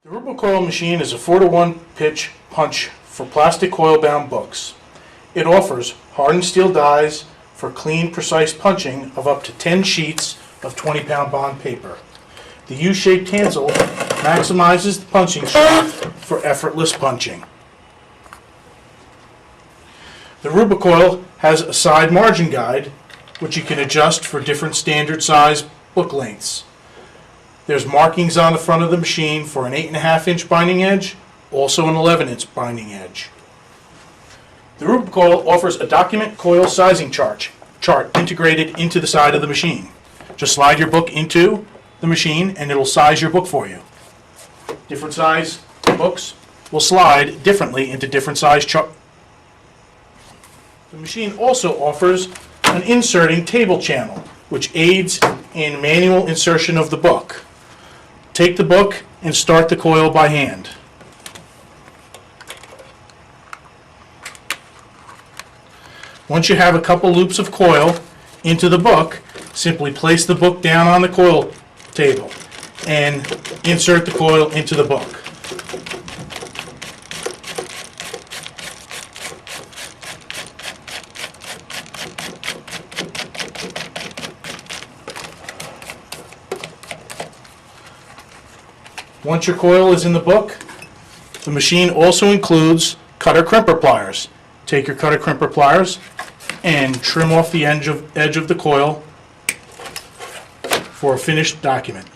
The RubiCoil machine is a 4-to-1 pitch punch for plastic coil-bound books. It offers hardened steel dies for clean, precise punching of up to 10 sheets of 20-pound bond paper. The U-shaped handle maximizes the punching strength for effortless punching. The RubiCoil has a side margin guide, which you can adjust for different standard size book lengths. There's markings on the front of the machine for an 8.5-inch binding edge, also an 11-inch binding edge. The RubiCoil offers a document coil sizing chart integrated into the side of the machine. Just slide your book into the machine and it'll size your book for you. Different size books will slide differently into different size chart. The machine also offers an inserting table channel, which aids in manual insertion of the book. Take the book and start the coil by hand. Once you have a couple loops of coil into the book, simply place the book down on the coil table and insert the coil into the book. Once your coil is in the book, the machine also includes cutter crimper pliers. Take your cutter crimper pliers and trim off the edge of the coil for a finished document.